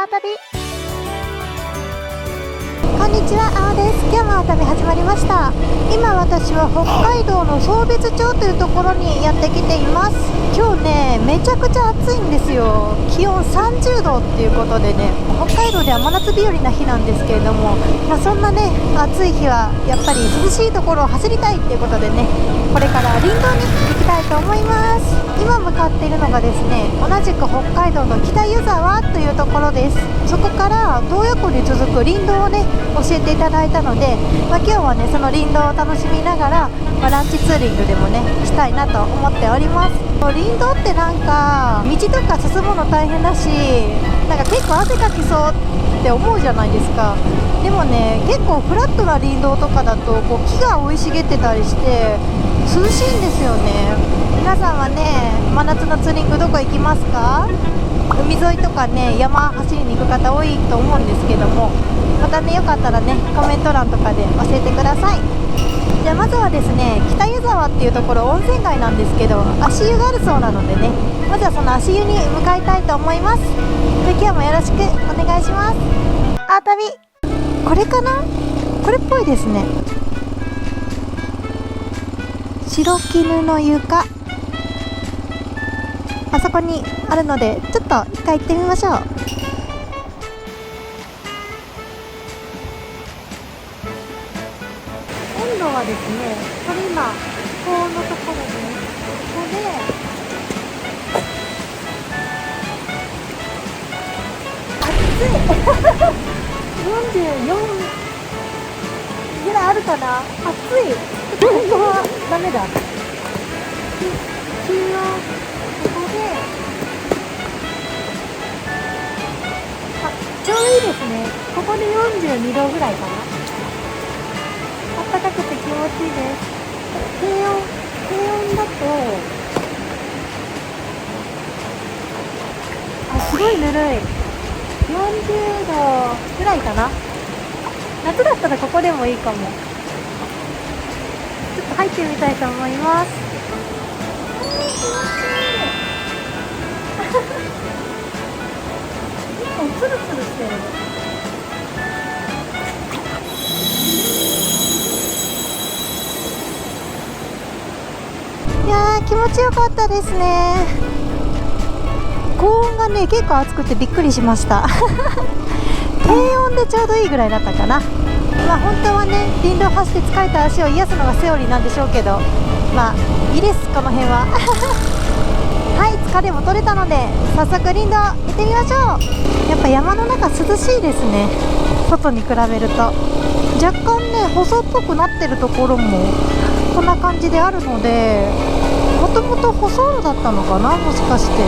青旅。こんにちは、青です。今日も青旅始まりました。今私は北海道の壮瞥町というところにやってきています。今日ね、めちゃくちゃ暑いんですよ。気温30度っていうことでね、北海道では真夏日和な日なんですけれども、そんなね、暑い日はやっぱり涼しいところを走りたいっていうことでね、これから林道に行きたいと思います。今向かっているのがですね、同じく北海道の北湯沢というところです。そこから洞爺湖に続く林道をね、教えていただいたので、今日はね、その林道を楽しみながら、ランチツーリングでもね、したいなと思っております。林道ってなんか道とか進むの大変だし、なんか結構汗かきそうって思うじゃないですか。でもね、結構フラットな林道とかだとこう木が生い茂ってたりして涼しいんですよね。皆さんはね、真夏のツーリングどこ行きますか？海沿いとかね、山走りに行く方多いと思うんですけども、またね、よかったらね、コメント欄とかで教えてください。じゃあまずはですね、北湯沢っていうところ温泉街なんですけど、足湯があるそうなのでね、まずはその足湯に向かいたいと思います。で、今日もよろしくお願いします。青旅、これかな？これっぽいですね。白絹の床、あそこにあるので、ちょっと一回行ってみましょう。温度はですね、これ今高温のところで、ここで暑い44ぐらいあるかな。暑い。ここはダメだ。気温ここで、ちょうどいいですね。ここで42度ぐらいかな。暖かくて気持ちいいです。低温だと、すごいぬるい。40度ぐらいかな。夏だったらここでもいいかも。ちょっと入ってみたいと思います。気持ちいい。結構ツルツルしてる。いやー、気持ちよかったですね。高温がね、結構暑くてびっくりしました低温でちょうどいいぐらいだったかな。本当はね、林道走って疲れた足を癒すのがセオリーなんでしょうけど、いいです、この辺ははい、疲れも取れたので早速林道行ってみましょう。やっぱ山の中涼しいですね、外に比べると。若干ね、細っぽくなってるところもこんな感じであるので、もともと舗装路だったのかな、もしかして。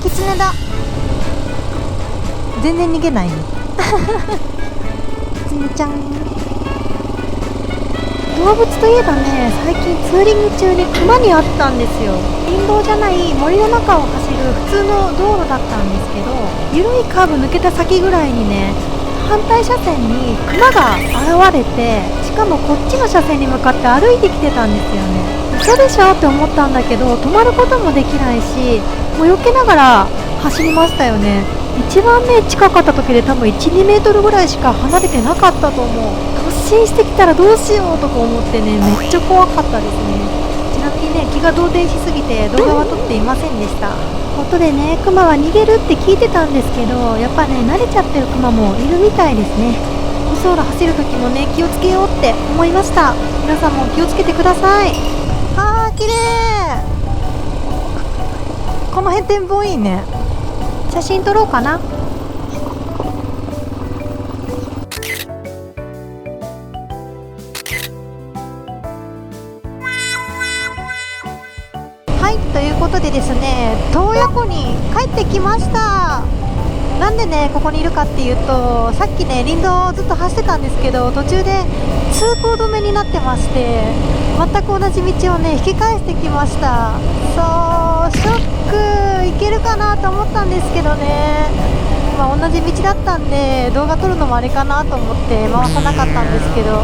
キツネだ。全然逃げないねキツネちゃん。動物といえばね、最近ツーリング中にクマに会ったんですよ。林道じゃない森の中を走る普通の道路だったんですけど、緩いカーブ抜けた先ぐらいにね、反対車線にクマが現れて、しかもこっちの車線に向かって歩いてきてたんですよね。嘘でしょって思ったんだけど、止まることもできないし、もう避けながら走りましたよね。一番ね、近かった時で多分 1,2 メートルぐらいしか離れてなかったと思う。突進してきたらどうしようとか思ってね、めっちゃ怖かったですね。ちなみにね、気が動転しすぎて動画は撮っていませんでした。音でね、クマは逃げるって聞いてたんですけど、やっぱね、慣れちゃってるクマもいるみたいですね。舗装路走る時もね、気をつけようって思いました。皆さんも気をつけてください。綺麗。この辺展望いいね。写真撮ろうかな。はい、ということでですね、洞爺湖に帰ってきました。なんでね、ここにいるかっていうと、さっきね、林道をずっと走ってたんですけど、途中で通行止めになってまして、全く同じ道をね、引き返してきました。そう、ショック。行けるかなと思ったんですけどね、同じ道だったんで動画撮るのもあれかなと思って回さなかったんですけど、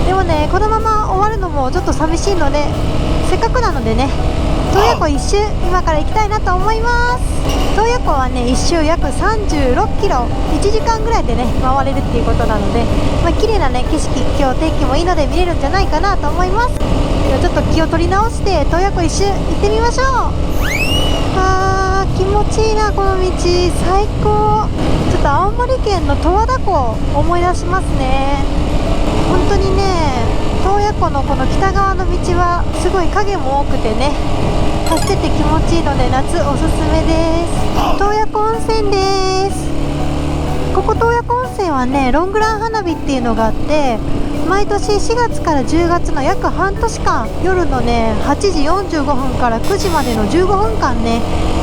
でもね、このまま終わるのもちょっと寂しいので、せっかくなのでね、洞爺湖一周今から行きたいなと思います。洞爺湖はね、一周約36キロ、1時間ぐらいでね回れるっていうことなので、綺麗なね景色、今日天気もいいので見れるんじゃないかなと思います。ではちょっと気を取り直して洞爺湖一周行ってみましょう。気持ちいいな、この道最高。ちょっと青森県の十和田湖を思い出しますね。本当にね、洞爺湖のこの北側の道はすごい影も多くてね、走ってて気持ちいいので夏おすすめです。洞爺湖温泉です。ここ洞爺湖温泉はね、ロングラン花火っていうのがあって、毎年4月から10月の約半年間、夜のね8時45分から9時までの15分間ね、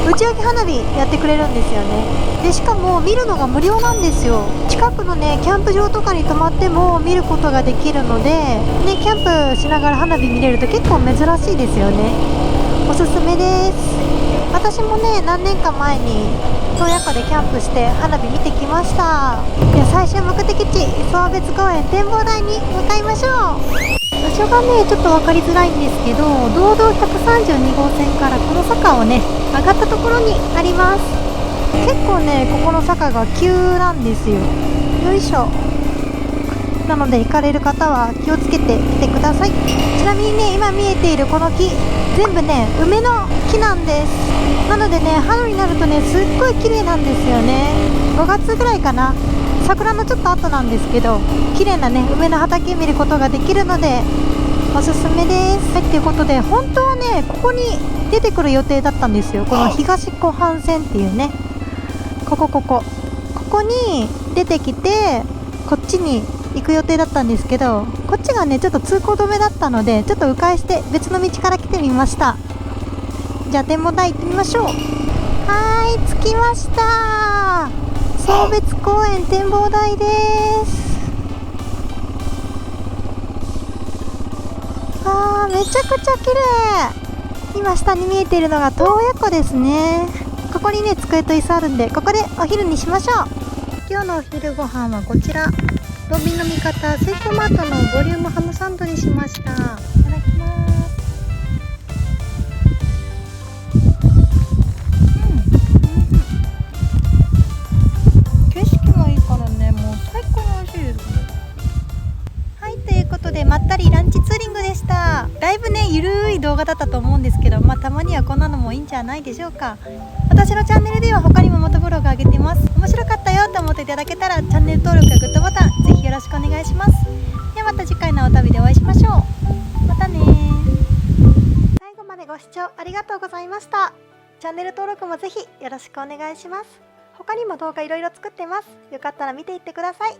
打ち上げ花火やってくれるんですよね。でしかも見るのが無料なんですよ。近くのねキャンプ場とかに泊まっても見ることができるので、ね、キャンプしながら花火見れると結構珍しいですよね。おすすめです。私もね、何年か前に洞爺湖でキャンプして花火見てきました。では最終目的地、送別公園展望台に向かいましょう。場所がねちょっと分かりづらいんですけど、道道132号線からこの坂をね上がったところにあります。結構ねここの坂が急なんですよ。よいしょ。なので行かれる方は気をつけて来てください。ちなみにね、今見えているこの木全部ね梅の木なんです。なのでね、春になるとねすっごい綺麗なんですよね。5月ぐらいかな、桜のちょっと後なんですけど、綺麗なね梅の畑見ることができるのでおすすめです。はい、ということで本当はねここに出てくる予定だったんですよ。この東湖畔線っていうね、ここに出てきてこっちに行く予定だったんですけど、こっちがねちょっと通行止めだったので、ちょっと迂回して別の道から来てみました。じゃあ展望台行ってみましょう。はーい、着きました。送別公園展望台です。めちゃくちゃ綺麗。今下に見えているのが洞爺湖ですね。ここにね机と椅子あるんで、ここでお昼にしましょう。今日のお昼ご飯はこちら、ロビンの味方セイコーマートのボリュームハムサンドにしました。いただきます。景色がいいからね、もう最高に美味しいです。はい、ということでまったりランチツーリングでした。だいぶねゆるい動画だったと思うんですけど、たまにはこんなのもいいんじゃないでしょうか。私のチャンネルでは他にもモトブログ上げてます。面白かったよと思っていただけたらチャンネル登録やグッドボタンぜひよろしくお願いします。ではまた次回のお旅でお会いしましょう。またね。最後までご視聴ありがとうございました。チャンネル登録もぜひよろしくお願いします。他にも動画いろいろ作ってます。よかったら見ていってください。